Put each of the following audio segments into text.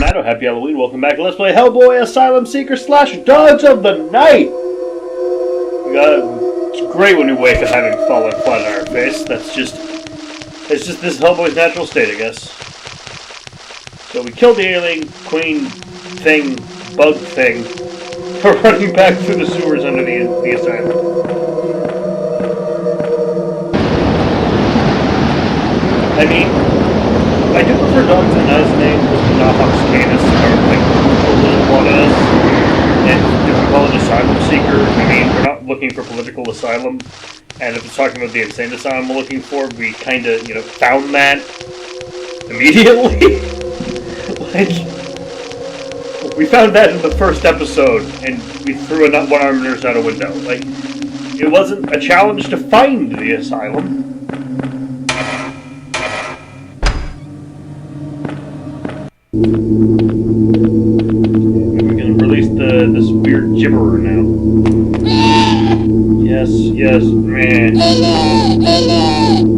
Mato. Happy Halloween. Welcome back to Let's Play Hellboy Asylum Seeker / Dogs of the Night. It's great when we wake up having fallen flat on our face. It's just this Hellboy's natural state, I guess. So we killed the alien queen thing, bug thing. We're running back through the sewers under the asylum. I mean, I do prefer dogs and as names, Knobbox Canis, or like a little one is. And if we call it Asylum Seeker, I mean, we're not looking for political asylum. And if it's talking about the insane asylum we're looking for, we kind of, found that immediately. We found that in the first episode, and we threw a one-armed nurse out a window. It wasn't a challenge to find the asylum. We can release this weird gibberer now. Yes, man.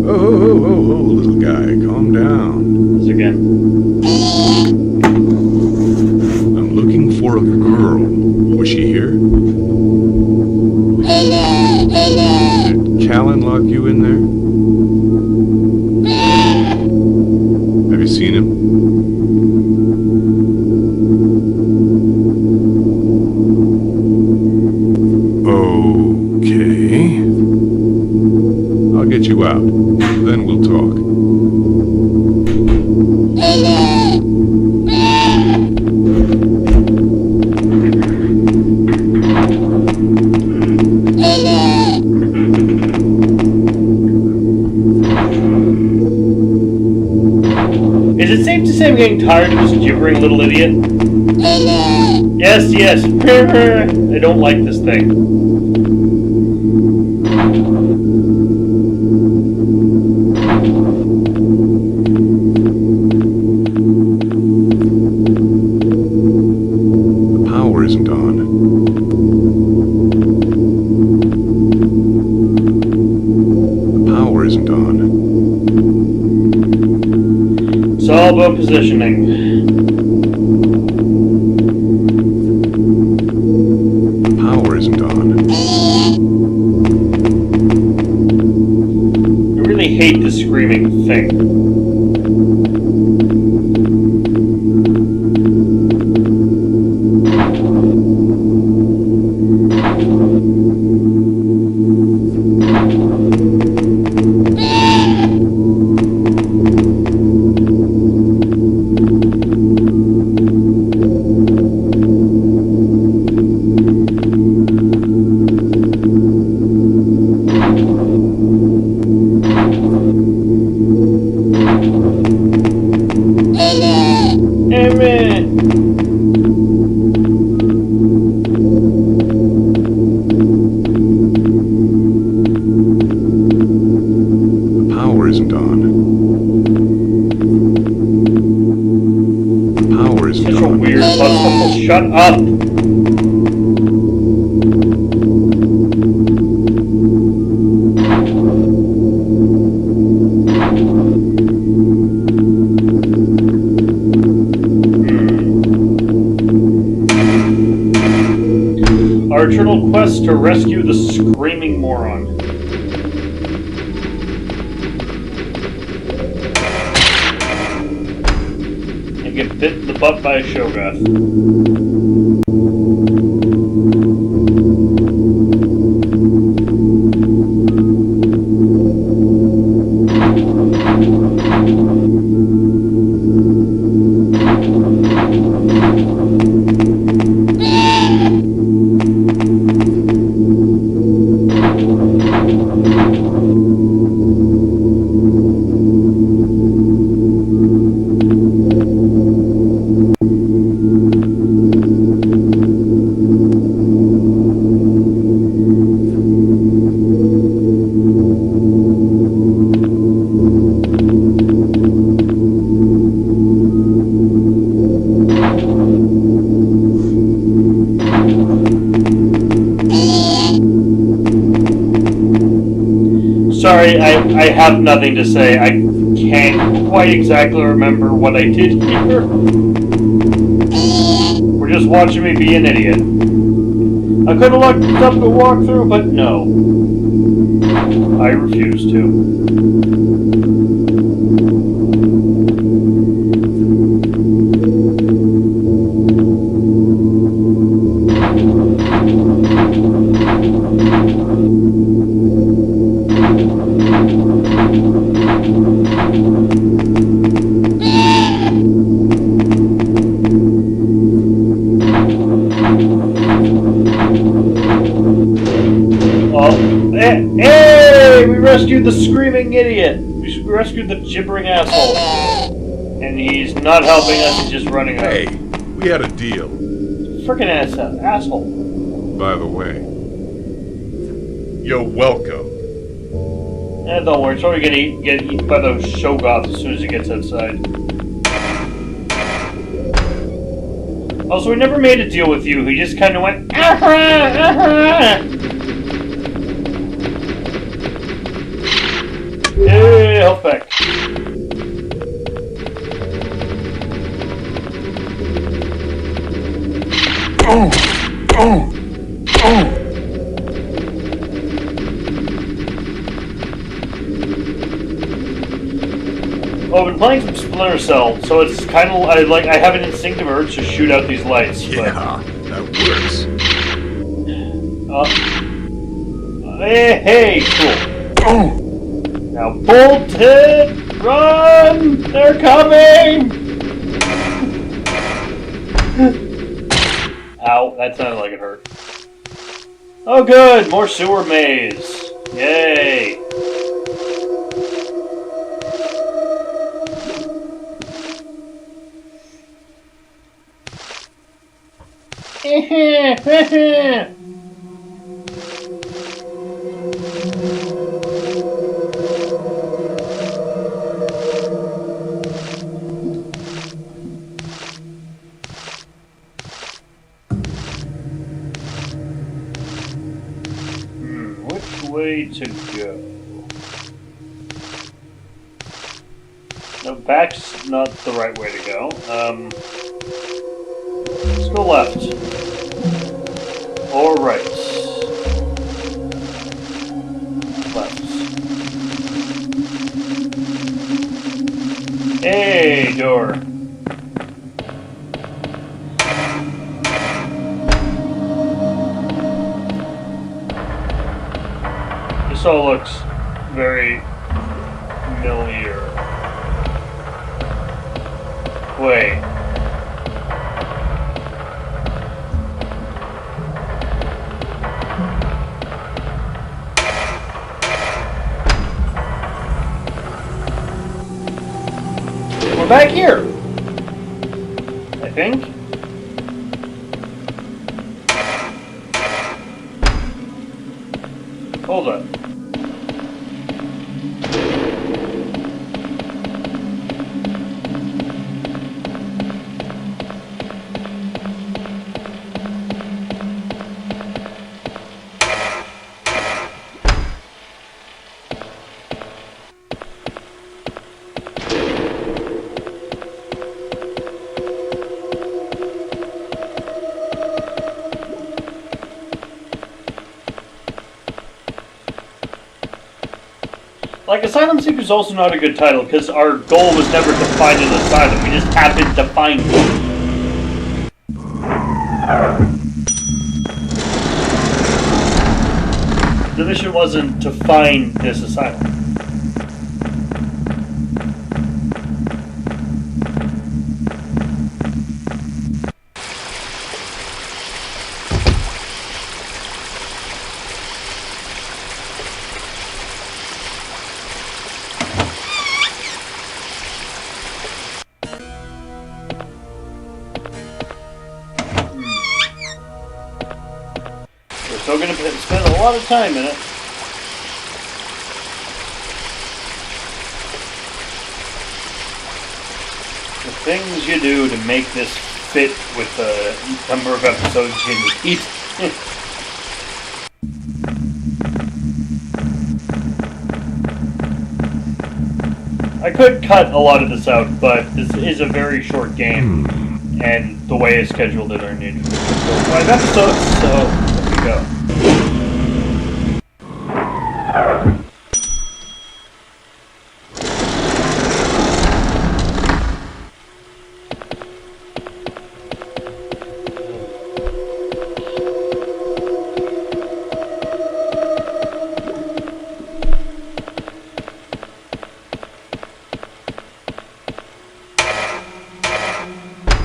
Oh, little guy, calm down. This again. I'm looking for a girl. Was she here? Did Callan lock you in there? Have you seen him? Okay. I'll get you out. Then we'll talk. Is it safe to say I'm getting tired of this gibbering little idiot? Yes. I don't like this thing. The power isn't on. The power isn't on. It's all about positioning. Isn't on. I really hate this screaming thing. Shut up! Our eternal quest to rescue the screaming moron. And get bit in the butt by a Shogoth. Sorry, I have nothing to say. I can't quite exactly remember what I did here. We're just watching me be an idiot. I could have looked up the walkthrough, but no. I refuse to. Hey! We rescued the screaming idiot! We rescued the gibbering asshole. And he's not helping us, he's just running away. Hey, we had a deal. Frickin' asshole. By the way, you're welcome. Don't worry, it's probably gonna get eaten by the Shoggoth as soon as he gets outside. Also, we never made a deal with you, he just kinda went, Hey, health back. Oh, I've been playing some Splinter Cell, so it's kind of I have an instinctive urge to shoot out these lights. Yeah, that works. Hey, cool. Now bolt it! Run! They're coming! Ow, that sounded like it hurt. Oh good, more sewer maze. Yay! Which way to go? No, back's not the right way to go. Let's go left. Or right. Left. Hey, door. This all looks very familiar. Wait. We're back here, I think. Hold on. Like, Asylum Seeker is also not a good title, because our goal was never to find an asylum, we just happened to find one. The mission wasn't to find this asylum. Still going to spend a lot of time in it. The things you do to make this fit with the number of episodes you need. I could cut a lot of this out, but this is a very short game. and the way it's scheduled in our nature. So 5 episodes, so there we go.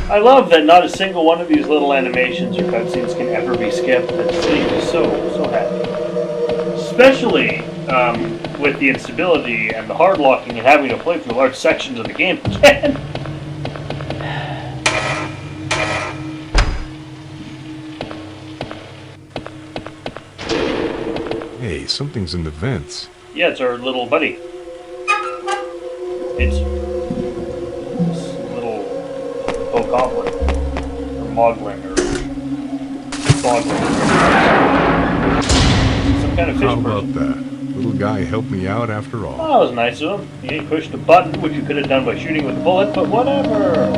I love that not a single one of these little animations or cutscenes can ever be skipped. That just makes me so happy. Especially with the instability and the hard locking and having to play through large sections of the game again. Hey, something's in the vents. Yeah, it's our little buddy. It's this little bokoblin, or moglin, or boglin. Some kind of fish How about person. that? Little guy helped me out after all. Oh, that was nice of him. He pushed a button, which you could have done by shooting with a bullet, but whatever.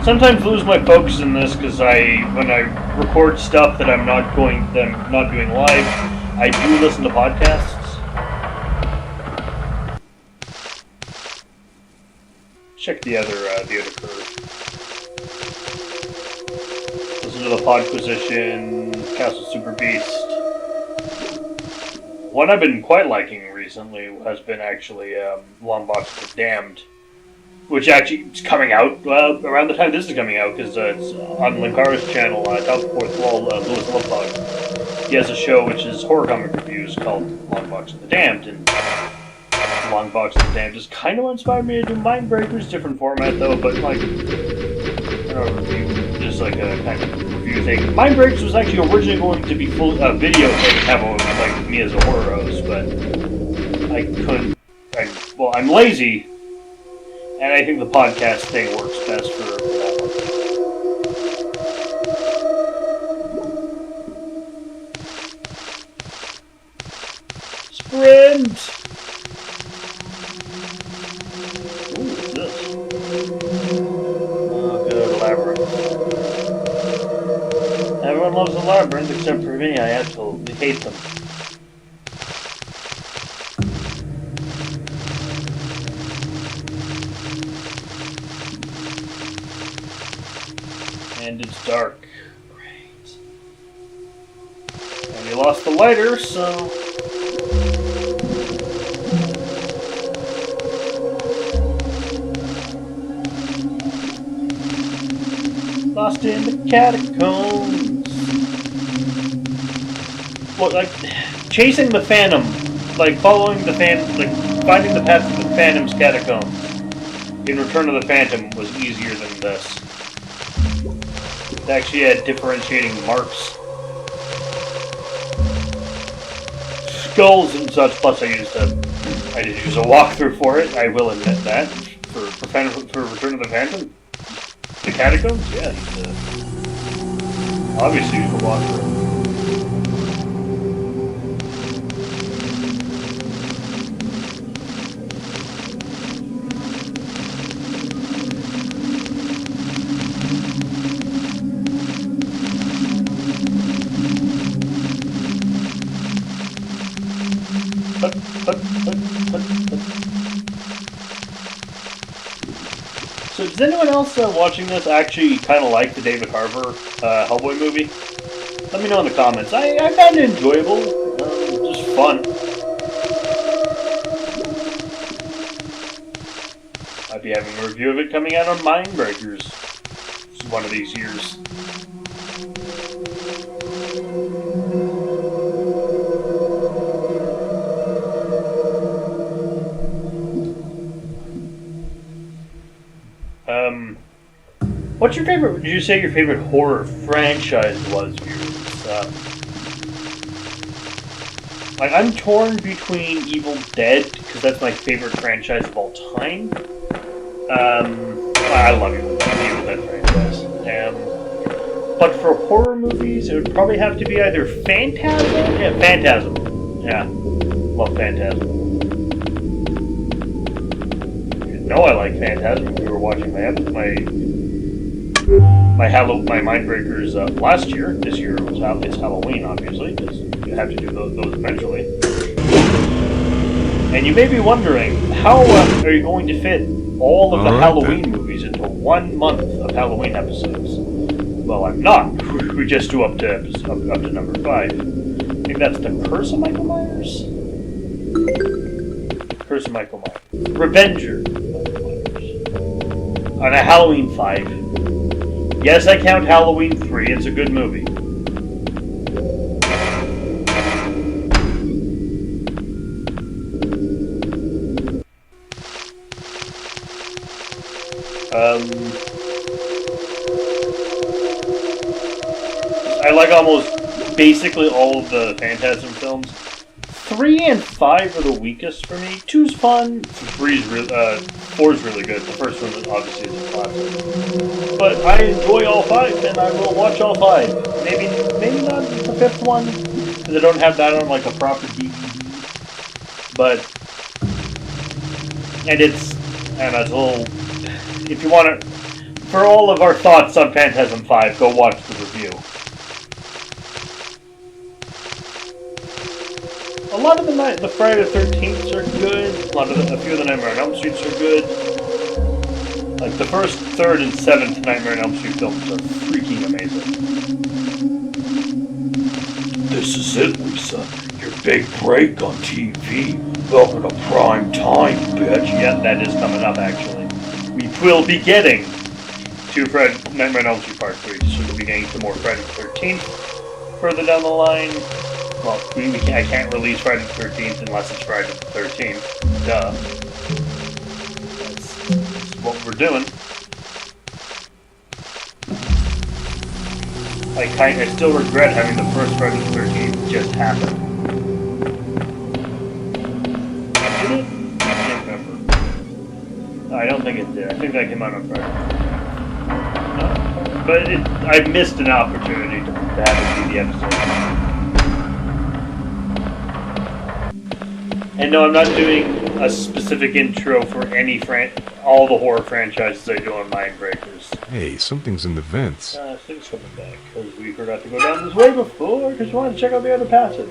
Sometimes lose my focus in this because when I record stuff that I'm not doing live, I do listen to podcasts. Check the other curve. Listen to the Podquisition, Castle Super Beast. One I've been quite liking recently has been actually Long Box of the Damned, which actually is coming out around the time this is coming out, because it's on Linkara's channel, Top of the Fourth Wall, Lewis Lovebug. He has a show which is horror comic reviews called Long Box of the Damned, and Long Box of the Damned just kind of inspired me to do Mindbreakers, different format though, but like, I don't know, review, just like a kind of review thing. Mindbreakers was actually originally going to be full video thing, have like me as a horror host, but I couldn't. I'm lazy. And I think the podcast thing works best for that one. Sprint! Ooh, what's this? Oh, good, labyrinth. Everyone loves the labyrinth except for me. I absolutely hate them. And it's dark. Great. And you lost the lighter, so... Lost in the catacombs. Well, like, chasing the Phantom, like, following the finding the path to the Phantom's catacombs in Return of the Phantom was easier than this. It actually had differentiating marks, skulls and such. Plus, I did use a walkthrough for it. I will admit that for Return of the Phantom, the catacombs. Yeah, obviously use a walkthrough. So does anyone else watching this actually kind of like the David Harbour Hellboy movie? Let me know in the comments. I found it enjoyable, just fun. I'll be having a review of it coming out on Mindbreakers one of these years. What's your favorite? Did you say your favorite horror franchise was? Like, I'm torn between Evil Dead because that's my favorite franchise of all time. I love Evil Dead franchise. But for horror movies, it would probably have to be either Phantasm. Yeah, Phantasm. Yeah, love Phantasm. You know I like Phantasm. We were watching my Mindbreakers last year. This year it's Halloween, obviously, because you have to do those eventually. And you may be wondering, how are you going to fit all of the Halloween movies into 1 month of Halloween episodes? Well, I'm not. We just do up to number 5. I think that's The Curse of Michael Myers? Curse of Michael Myers. Revenger Michael Myers. On a Halloween 5. Yes, I count Halloween 3. It's a good movie. I like almost basically all of the Phantasm films. 3 and 5 are the weakest for me. 2's fun. 4's really good. The first one obviously is a classic. But I enjoy all 5, and I will watch all 5. Maybe not the 5th one, because I don't have that on like a proper DVD. But it's a little. If you want to, for all of our thoughts on Phantasm 5, go watch the review. A lot of the Friday the 13th are good. A few of the Nightmare on Elm Streets are good. Like the first, 3rd, and 7th Nightmare on Elm Street films are freaking amazing. This is it, Lisa. Your big break on TV. Welcome to prime time, bitch. Yeah, that is coming up, actually. We will be getting to Nightmare on Elm Street Part 3. So we'll be getting to more Friday the 13th further down the line. Well, I can't release Friday the 13th unless it's Friday the 13th. Duh. That's what we're doing. I still regret having the first Friday the 13th just happen. Did it? I can't remember. No, I don't think it did. I think that came out on Friday. No. But I missed an opportunity to have it be the episode. And no, I'm not doing a specific intro for all the horror franchises I do on Mindbreakers. Hey, something's in the vents. Things coming back, because we forgot to go down this way before, because we wanted to check out the other passage.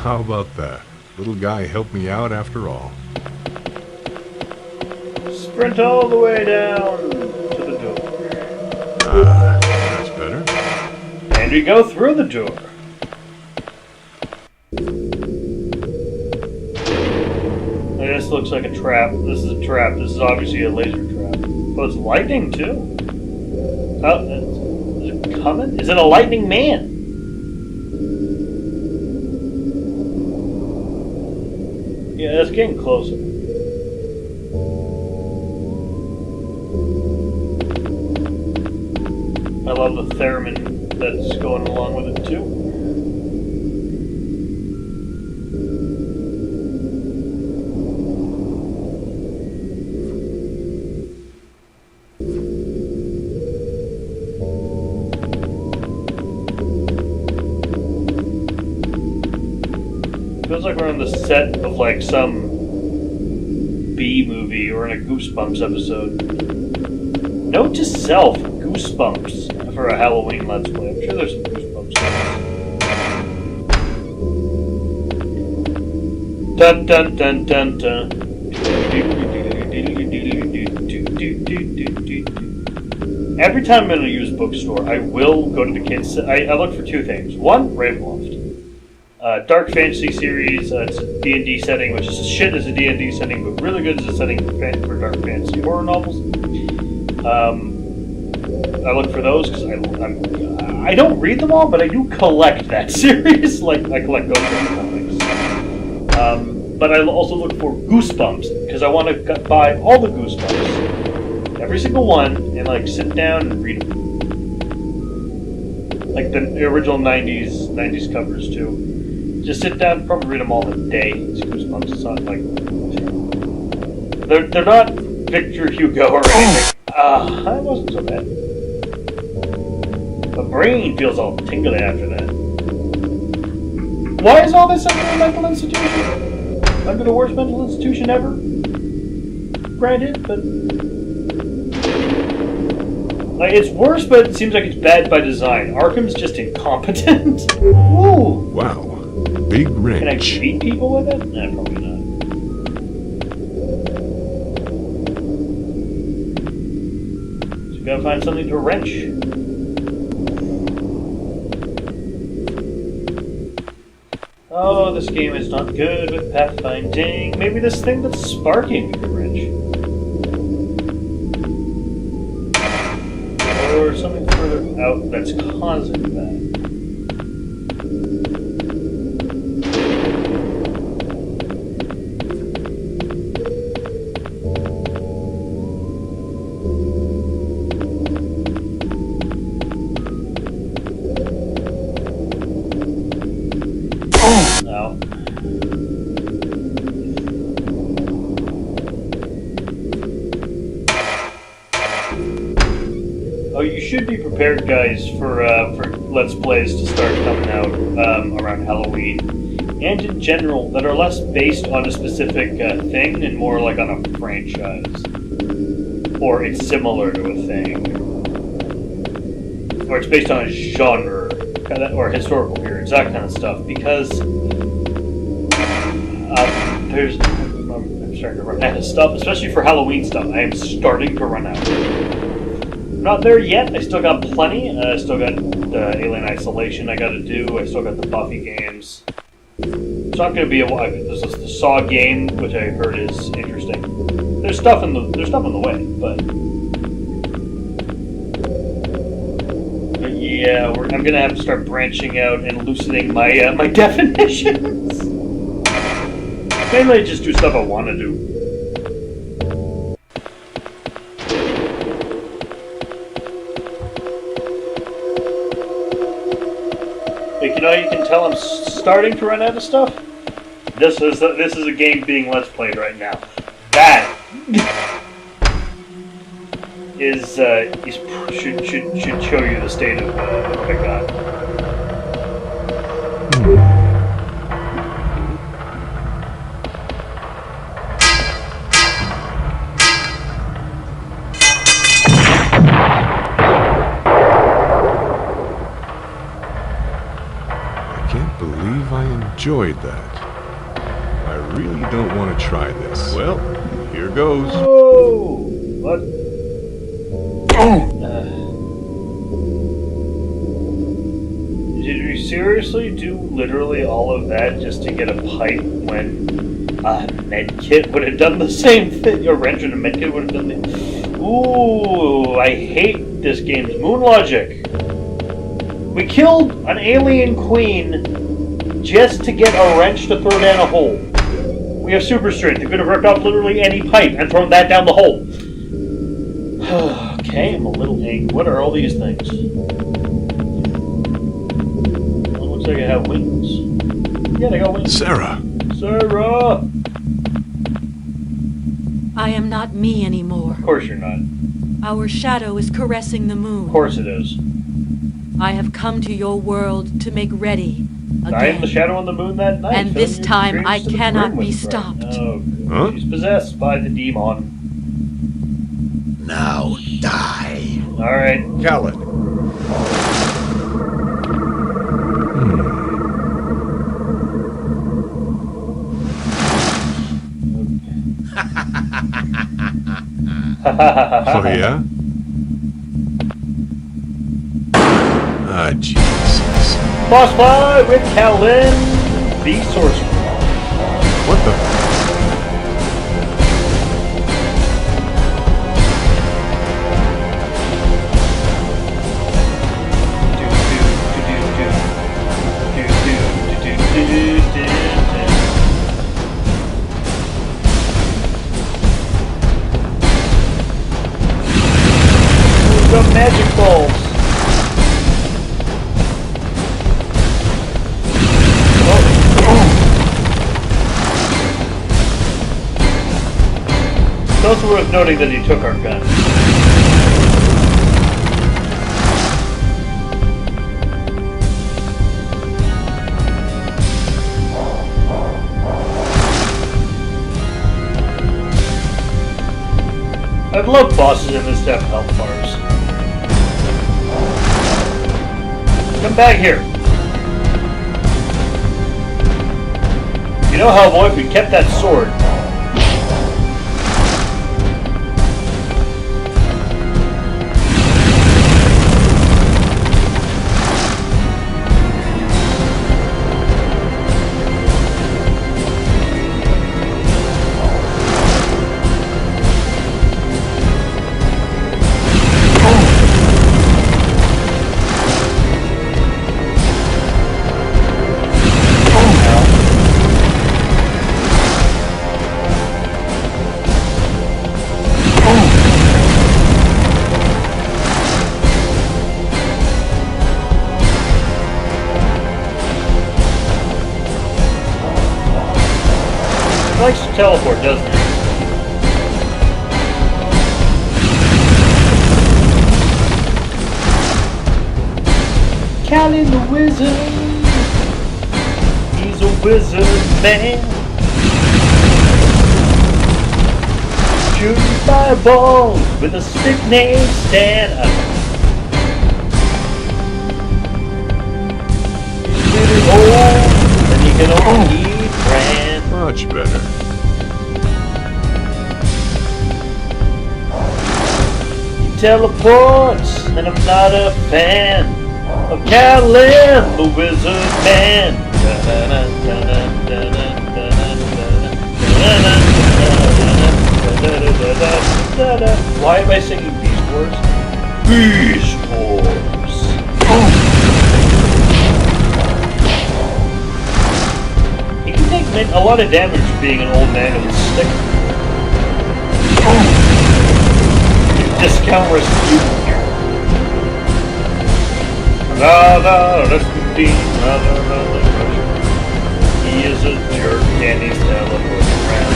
How about that? Little guy helped me out after all. Sprint all the way down to the door. That's better. And we go through the door. And this looks like a trap. This is a trap. This is obviously a laser trap. But it's lightning, too. Oh, is it coming? Is it a lightning man? Yeah, it's getting closer. I love the theremin that's going along with it too. Feels like we're on the set of like some B movie or in a Goosebumps episode. Note to self, Goosebumps for a Halloween Let's Play. I'm sure there's some Goosebumps games. Dun dun dun dun dun. Every time I'm in a used bookstore, I will go to the kids. I look for 2 things. One, Ravenloft. Dark fantasy series. It's a D&D setting, which is shit as a D&D setting, but really good as a setting for dark fantasy horror novels. I look for those because I don't read them all, but I do collect that series. Like I collect Ghost Rider comics. But I also look for Goosebumps, because I want to buy all the Goosebumps. Every single one, and like sit down and read them. Like the original 90s covers too. Just sit down and probably read them all in a day. It's Goosebumps. It's not like... They're not Victor Hugo or anything. That wasn't so bad. My brain feels all tingly after that. Why is all this under a mental institution? Under the worst mental institution ever? Granted, but... Like, it's worse, but it seems like it's bad by design. Arkham's just incompetent. Woo! Wow. Big wrench. Can I beat people with it? Nah, probably not. So gotta find something to wrench. Oh, this game is not good with pathfinding. Maybe this thing that's sparking we can wrench. Or something further out that's causing that. No. Oh, you should be prepared, guys, for Let's Plays to start coming out around Halloween, and in general, that are less based on a specific thing and more like on a franchise, or it's similar to a thing, or it's based on a genre, or historical periods, that kind of stuff. Because I'm starting to run out of stuff, especially for Halloween stuff. I am starting to run out. Not there yet. I still got plenty. I still got Alien Isolation I got to do. I still got the Buffy games. It's not going to be a while. There's the Saw game, which I heard is interesting. There's stuff in the way, but yeah, I'm going to have to start branching out and loosening my my definitions. Mainly just do stuff I want to do. You know, you can tell I'm starting to run out of stuff. This is a game being Let's Played right now. That should show you the state of what I got. I enjoyed that. I really don't want to try this. Well, here goes. Whoa! What? Did we seriously do literally all of that just to get a pipe when a medkit would have done the same thing? A wrench and a medkit would have done the... Ooh, I hate this game's moon logic. We killed an alien queen just to get a wrench to throw down a hole. We have super strength. We could have ripped off literally any pipe and thrown that down the hole. Okay, I'm a little angry. What are all these things? Well, looks like I have wings. Yeah, they got wings. Sarah! Sarah! I am not me anymore. Of course you're not. Our shadow is caressing the moon. Of course it is. I have come to your world to make ready again. I am the shadow on the moon that night. And this time I cannot be stopped. Oh, huh? She's possessed by the demon. Now die. Alright. Khaled. Oh, yeah? Ah, Jesus. Boss fight with Kellen, the sorcerer. What the? some magic balls. It's also worth noting that he took our gun. I'd love bosses in this to have health bars. Come back here. You know how, boy, if we kept that sword. He likes to teleport, doesn't he? Callie the Wizard. He's a wizard man. Shooting fireballs with a stick named Stan. He's really old and he can only eat bran. Much better. He teleports, and I'm not a fan of Callan, the Wizard Man. Why am I singing Beast Wars? Beast Wars. He can take a lot of damage being an old man with a stick. Discount rescue here. Another rescue, another. He is a jerk and he's teleporting around.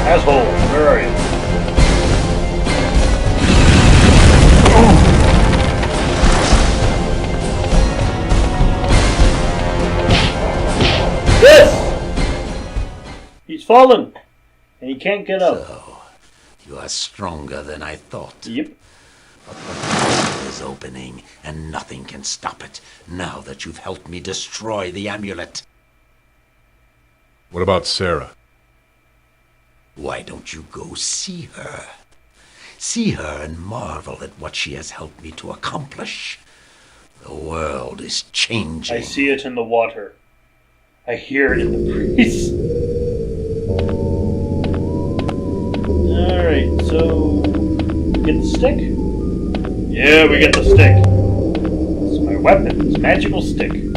Asshole, where are you? This! He's fallen, and he can't get up. So, you are stronger than I thought. Yep. But the portal is opening, and nothing can stop it, now that you've helped me destroy the amulet. What about Sarah? Why don't you go see her? See her and marvel at what she has helped me to accomplish. The world is changing. I see it in the water. I hear it in the breeze. Alright, so... Get the stick? Yeah, we get the stick. It's my weapon. It's a magical stick. Okay,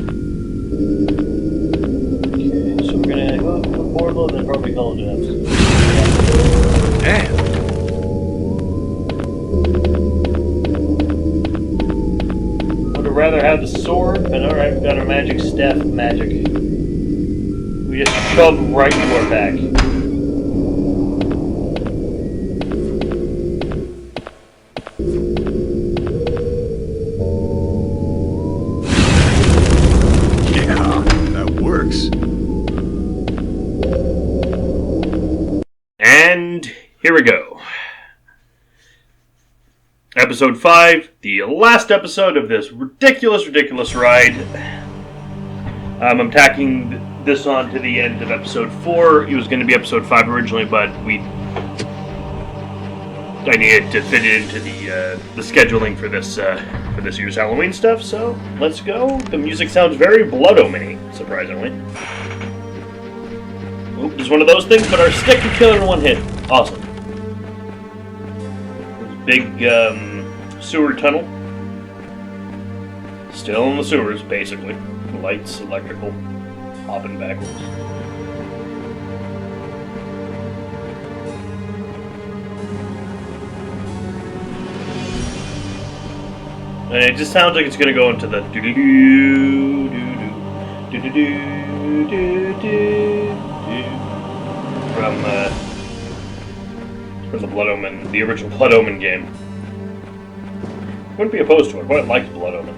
so we're gonna go to the portal and then probably call it an episode. Damn! Would have rather have the sword, but alright, we've got our magic staff of magic. We just shove right into our back. Yeah, that works. And here we go. Episode 5, the last episode of this ridiculous ride. I'm tacking this on to the end of episode 4. It was going to be episode 5 originally, but I needed to fit it into the scheduling for this year's Halloween stuff. So let's go. The music sounds very Blood Omen-y, surprisingly. Oop, it's one of those things, but our stick can kill it in one hit. Awesome. Big sewer tunnel. Still in the sewers, basically. Lights, electrical. hopping backwards. And it just sounds like it's gonna go into the do do do do do do do do from the Blood Omen, the original Blood Omen game. Wouldn't be opposed to it. Quite liked Blood Omen.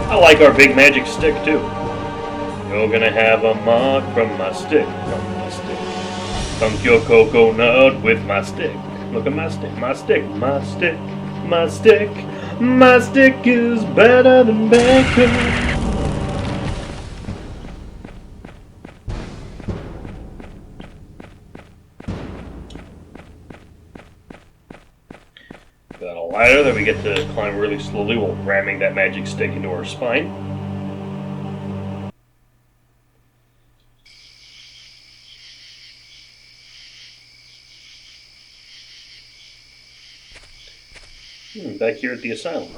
I like our big magic stick too. You're gonna have a mark from my stick, Dunk your coconut with my stick. Look at my stick, my stick, my stick, my stick. My stick is better than bacon. Got a ladder that we get to climb really slowly while ramming that magic stick into our spine. Back here at the asylum.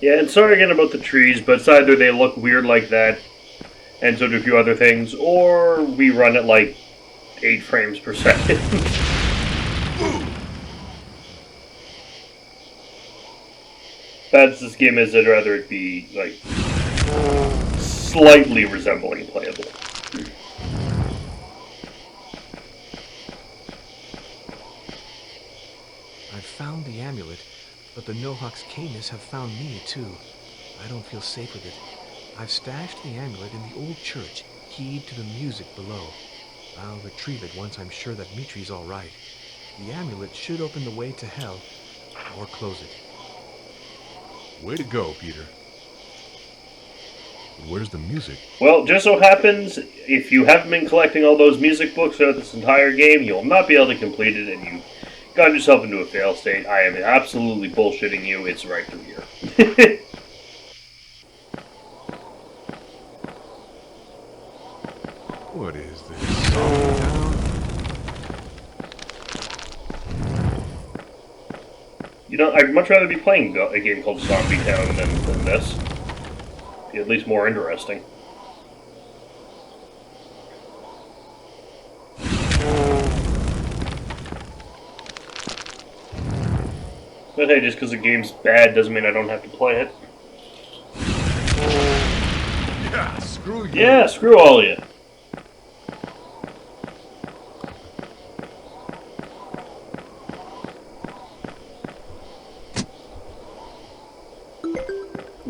Yeah, and sorry again about the trees, but it's either they look weird like that, and so do a few other things, or we run at like 8 frames per second. Bad as this game is, I'd rather it be, like, slightly resembling playable. I've found the amulet, but the Nohawk's Canis have found me, too. I don't feel safe with it. I've stashed the amulet in the old church, keyed to the music below. I'll retrieve it once I'm sure that Mitri's all right. The amulet should open the way to hell, or close it. Way to go, Peter. Where's the music? Well, just so happens, if you haven't been collecting all those music books throughout this entire game, you'll not be able to complete it, and you got yourself into a fail state. I am absolutely bullshitting you. It's right through here. What is this? Zombie Town? You know, I'd much rather be playing a game called Zombie Town than this. Be at least more interesting. But hey, just because the game's bad doesn't mean I don't have to play it. Yeah, screw you. Yeah, screw all of you.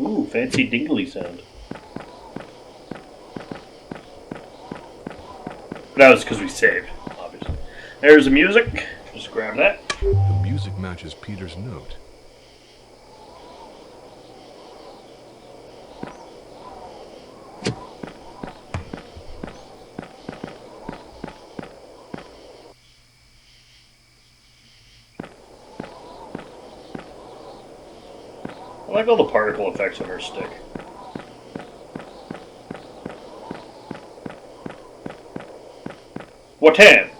Ooh, fancy dingly sound. That was because we saved, obviously. There's the music. Just grab that. The music matches Peter's note. I like all the particle effects on her stick. What time?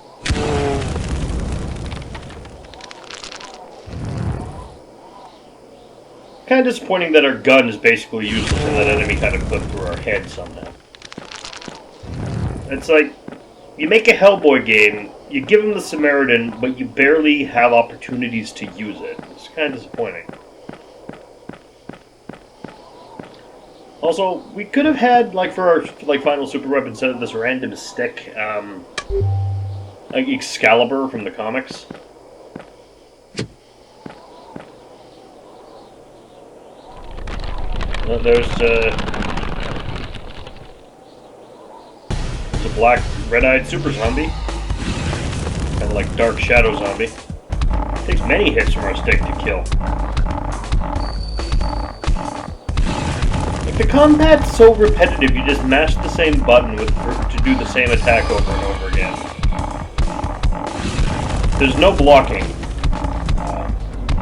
Kind of disappointing that our gun is basically useless and that enemy kind of clip through our head somehow. It's like, you make a Hellboy game, you give him the Samaritan, but you barely have opportunities to use it. It's kind of disappointing. Also, we could have had, like, for our final super weapon, instead of this random stick, like Excalibur from the comics. Well, there's It's a black, red-eyed super zombie. Kind of like Dark Shadow zombie. Takes many hits from our stick to kill. Like, the combat's so repetitive, you just mash the same button to do the same attack over and over again. There's no blocking.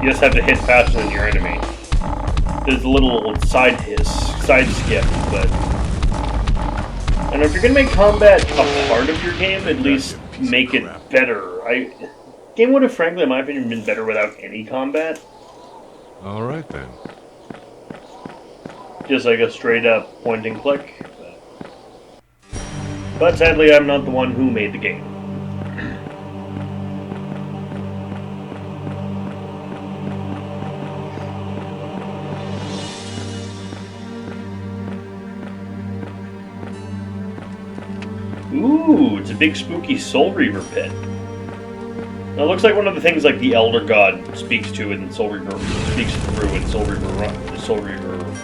You just have to hit faster than your enemy. There's a little side skip, but... And if you're gonna make combat a part of your game, at least make it better. Game would have, frankly, in my opinion, been better without any combat. Alright then. Just like a straight up point and click. But sadly, I'm not the one who made the game. Ooh, it's a big spooky Soul Reaver pit. Now, it looks like one of the things like the Elder God speaks to in Soul Reaver, speaks through in Soul Reaver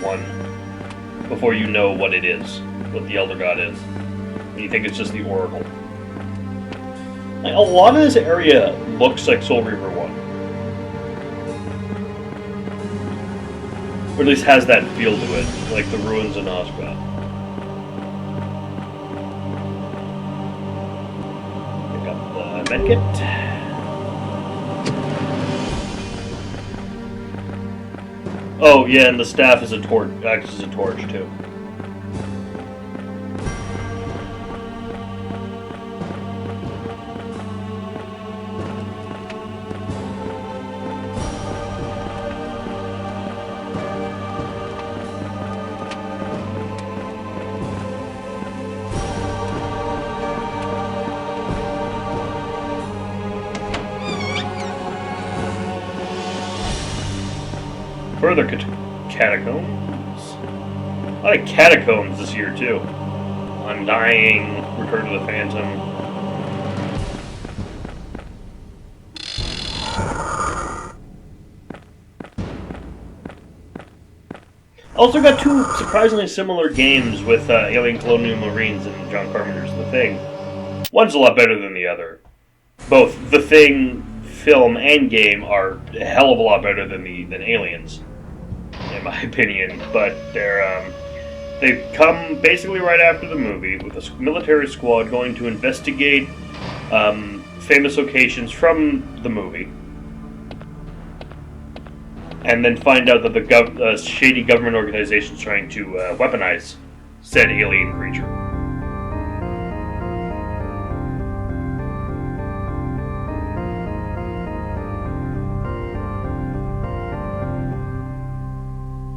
1, before you know what it is, what the Elder God is. And you think it's just the Oracle. Like, a lot of this area looks like Soul Reaver 1. Or at least has that feel to it, like the ruins in Osgard. Medkit. Oh yeah, and the staff is a torch. Acts as a torch too. Further catacombs. A lot of catacombs this year too. Undying, Return to the Phantom. Also got two surprisingly similar games with Alien Colonial Marines and John Carpenter's The Thing. One's a lot better than the other. Both The Thing film and game are a hell of a lot better than Aliens, in my opinion. But they've come basically right after the movie with a military squad going to investigate famous locations from the movie, and then find out that the shady government organization is trying to weaponize said alien creature.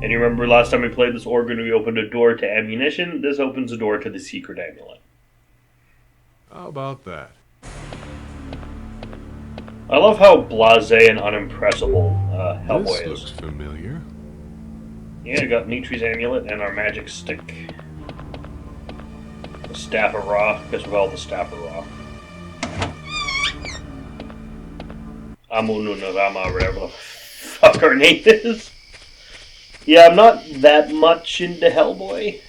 And you remember last time we played this organ, we opened a door to ammunition. This opens a door to the secret amulet. How about that? I love how blasé and unimpressible Hellboy This is. looks familiar. Yeah, I got Mitri's amulet and our magic stick. The Staff of Ra. Guess we call it the Staff of Ra. Amunu Nagama, whatever the fuck our name is. Yeah, I'm not that much into Hellboy.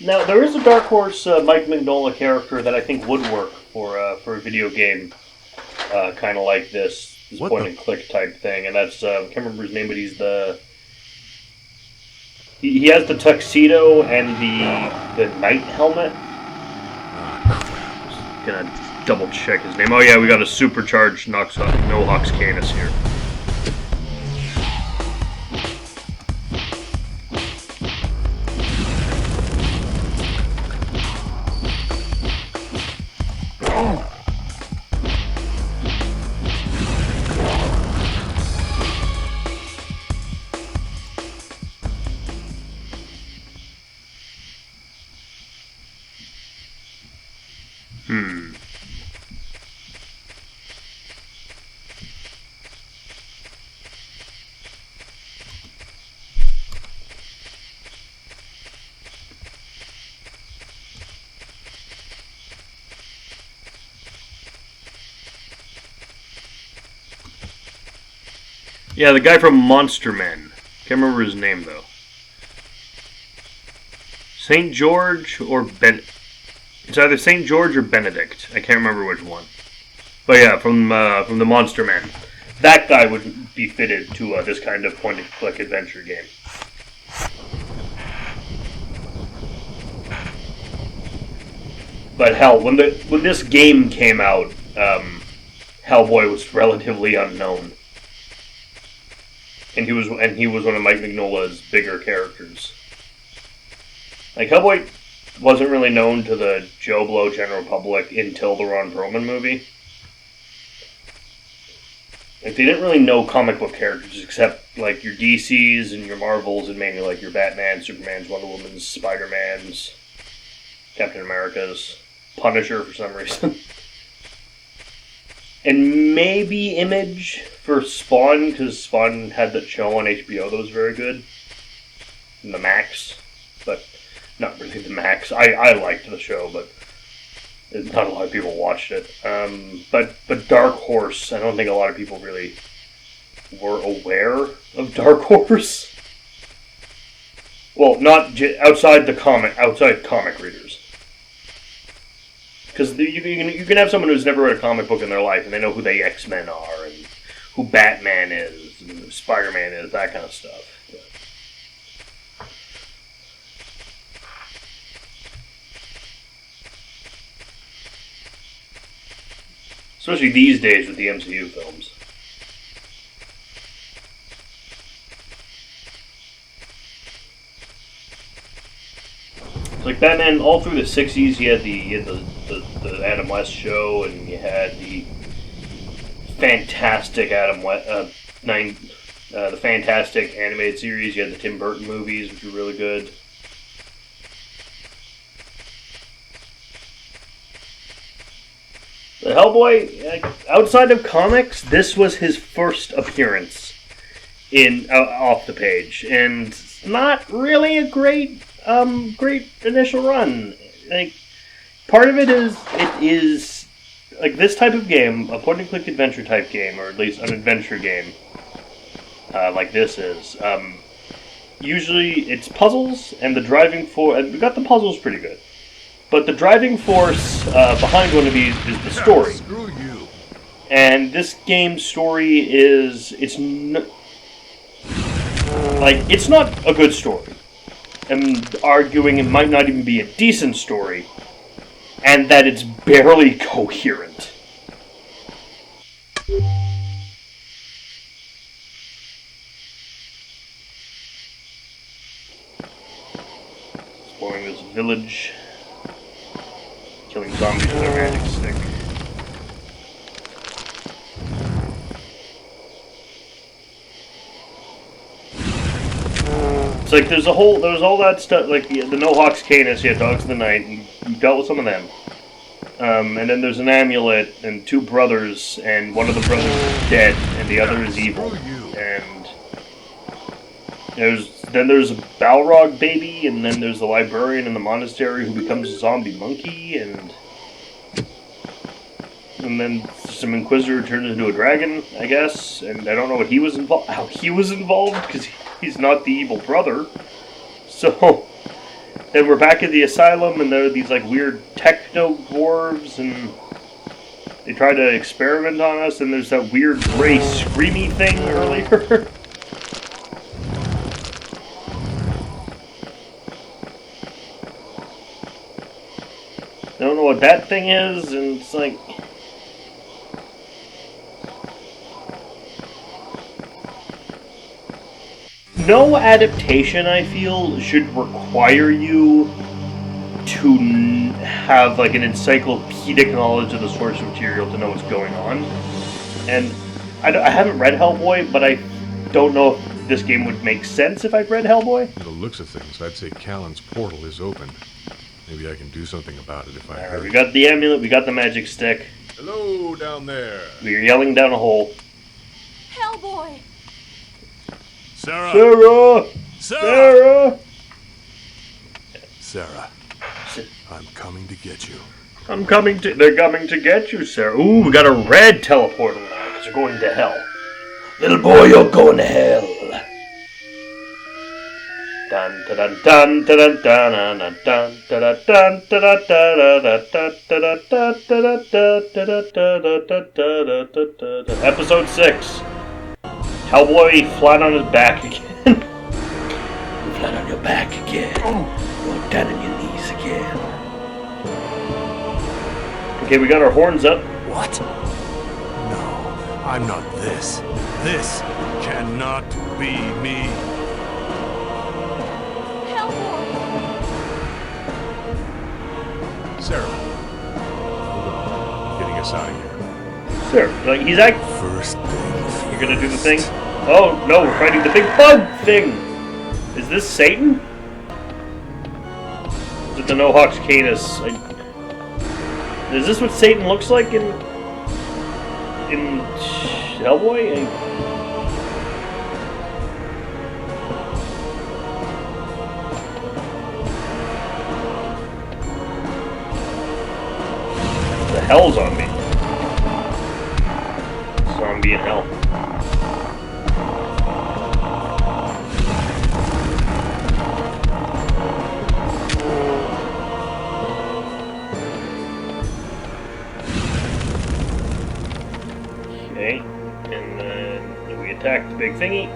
Now, there is a Dark Horse Mike Mignola character that I think would work for a video game kind of like this What point the- and click type thing, and that's I can't remember his name, but he's he has the tuxedo and the knight helmet. Gonna double check his name. Oh yeah, we got a supercharged Nohox Canis here. Yeah, the guy from Monster Men. Can't remember his name though. St. George or Ben. It's either St. George or Benedict. I can't remember which one. But yeah, from the Monster Men. That guy would be fitted to this kind of point-and-click adventure game. But hell, when this game came out, Hellboy was relatively unknown, and he was one of Mike Mignola's bigger characters. Like Hellboy wasn't really known to the Joe Blow general public until the Ron Perlman movie. Like they didn't really know comic book characters except like your DCs and your Marvels and mainly like your Batman, Supermans, Wonder Womans, Spider-Mans, Captain Americas, Punisher for some reason. And maybe Image for Spawn, because Spawn had that show on HBO that was very good. And the Max, but not really the Max. I liked the show, but not a lot of people watched it. But Dark Horse, I don't think a lot of people really were aware of Dark Horse. Well, not outside comic readers. Because you can have someone who's never read a comic book in their life, and they know who the X-Men are, and who Batman is, and who Spider-Man is, that kind of stuff. Especially these days with the MCU films. It's like Batman, all through the 60s, you had the Adam West show, and you had the fantastic the fantastic animated series. You had the Tim Burton movies, which were really good. The Hellboy, outside of comics, this was his first appearance in off the page, and it's not really a great initial run. Like, part of it is like this type of game, a point-and-click adventure type game, or at least an adventure game, like this is. Usually, it's puzzles, and the driving force. We got the puzzles pretty good. But the driving force behind one of these is the story. Screw you. And this game's story it's not a good story. I'm arguing it might not even be a decent story, and that it's barely coherent. Exploring this village. Killing zombies with a magic stick. It's like there's all that stuff, like the No-Hawks Canis, you had Dogs of the Night, and you dealt with some of them. And then there's an amulet and two brothers, and one of the brothers is dead, and the other is evil. And there's a Balrog baby, and then there's the librarian in the monastery who becomes a zombie monkey, and then some Inquisitor turns into a dragon, I guess, and I don't know how he was involved, because he's not the evil brother. So, then we're back at the asylum, and there are these, like, weird techno-dwarves, and they try to experiment on us, and there's that weird gray screamy thing earlier. I don't know what that thing is, and it's like... No adaptation, I feel, should require you to have, like, an encyclopedic knowledge of the source material to know what's going on. And I haven't read Hellboy, but I don't know if this game would make sense if I'd read Hellboy. From the looks of things, I'd say Callan's portal is open. Maybe I can do something about it if I hurry. We got the amulet, we got the magic stick. Hello, down there. We're yelling down a hole. Hellboy! Sarah! Sarah! Sarah! Sarah, I'm coming to get you. They're coming to get you, Sarah. Ooh, we got a red teleporter now, because we're going to hell. Little boy, you're going to hell. Dun dun dun dun dun dun dun dun dun dun dun. Episode 6. Hellboy flat on his back again. Flat on your back again. You're down on your knees again. Okay, we got our horns up. What? No, I'm not this. This cannot be me. Sarah, hold on. Getting us out of here. Sir, like he's like, First thing. you're gonna do the thing? Oh no, we're fighting the big bug thing. Is this Satan? Is it the Nohox Canis? Is this what Satan looks like in Hellboy? The hell's on me. Zombie in hell. Okay, and then we attack the big thingy.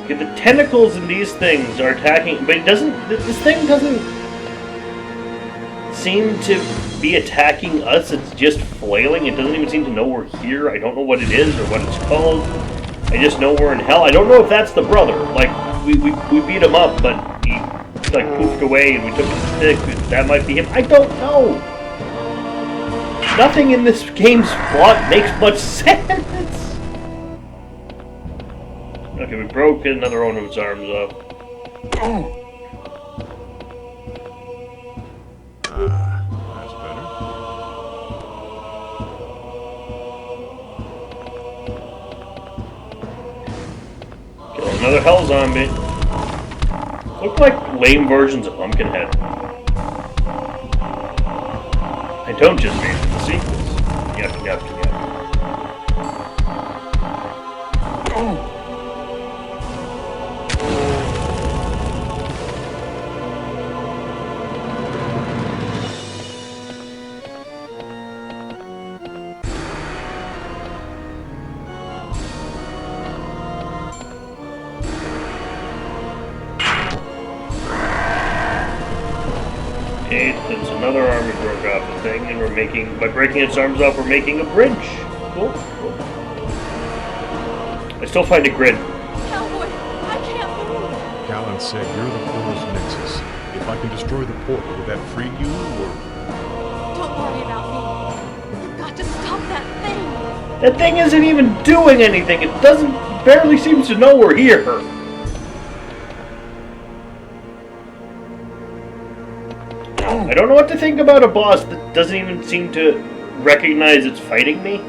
Okay, the tentacles in these things are attacking, but it doesn't. This thing doesn't seem to be attacking us. It's just flailing. It doesn't even seem to know we're here. I don't know what it is or what it's called. I just know we're in hell. I don't know if that's the brother. Like we beat him up, but he like poofed away, and we took his stick. That might be him. I don't know. Nothing in this game's plot makes much sense. Okay, we broke another one of his arms off. That's better. Kill another hell zombie. Look like lame versions of Pumpkinhead. I don't just mean the sequels. Yep. Okay, that's another arm we broke off the thing, and we're making, by breaking its arms off, we're making a bridge. Cool. I still find a grid. Hellboy, I can't move. Callan said you're the portal's nexus. If I can destroy the portal, will that free you, or... Don't worry about me. You've got to stop that thing. That thing isn't even doing anything. It barely seems to know we're here. I don't know what to think about a boss that doesn't even seem to recognize it's fighting me.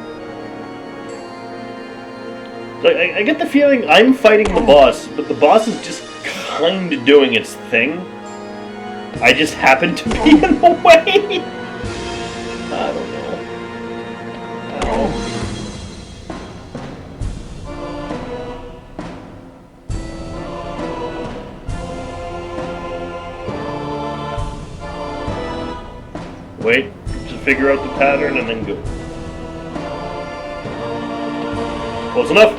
So I get the feeling I'm fighting the boss, but the boss is just kind of doing its thing. I just happen to be in the way. I don't know. Ow. Wait to figure out the pattern and then go. Close enough.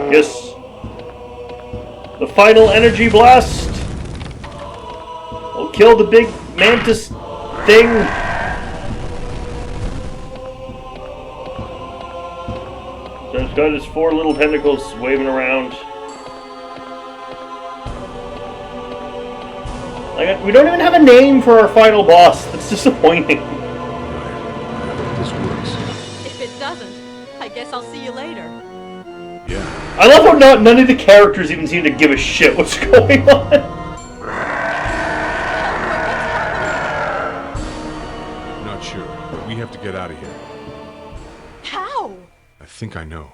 Yes. The final energy blast will kill the big mantis thing. So it's got its 4 little tentacles waving around. We don't even have a name for our final boss. That's disappointing. Right. I hope this works. If it doesn't, I guess I'll see you later. Yeah. I love how none of the characters even seem to give a shit what's going on. Not sure, but we have to get out of here. How? I think I know.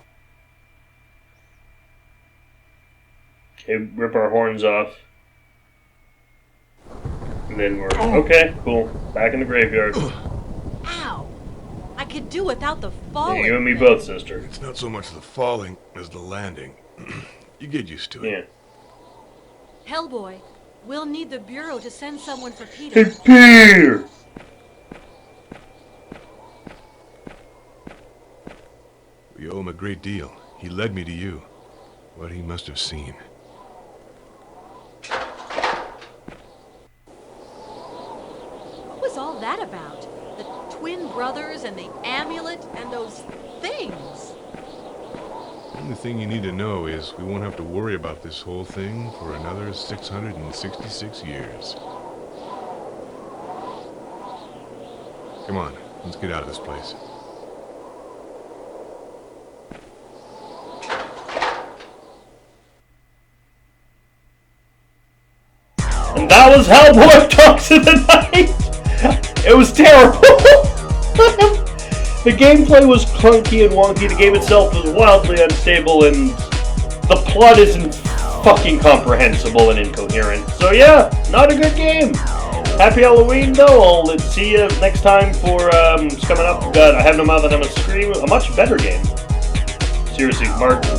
Okay, rip our horns off. And then we're... Okay, cool. Back in the graveyard. Ow! I could do without the Yeah, falling. you and me thing. both, sister. It's not so much the falling as the landing. You get used to it. Yeah. Hellboy, we'll need the Bureau to send someone for Peter. Hey, Peter! We owe him a great deal. He led me to you. What he must have seen. What was all that about? The twin brothers and the amulet and those things. The only thing you need to know is we won't have to worry about this whole thing for another 666 years. Come on, let's get out of this place. And that was Hellboy Talks in the Night! It was terrible! The gameplay was clunky and wonky, the game itself was wildly unstable, and the plot isn't fucking comprehensible and incoherent. So yeah, not a good game! Happy Halloween though, I'll see you next time for, it's coming up, we've got I Have No Mouth and I'm a Scream, a much better game. Seriously,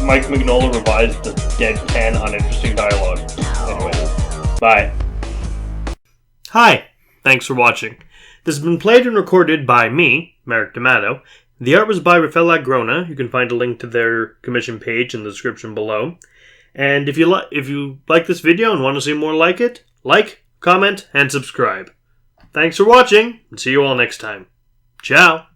Mike Mignola revised the deadpan, uninteresting dialogue. Anyway, bye. Hi, thanks for watching. This has been played and recorded by me, Merrick D'Amato. The art was by Rafael Agrona. You can find a link to their commission page in the description below. And if you like this video and want to see more like it, like, comment, and subscribe. Thanks for watching, and see you all next time. Ciao!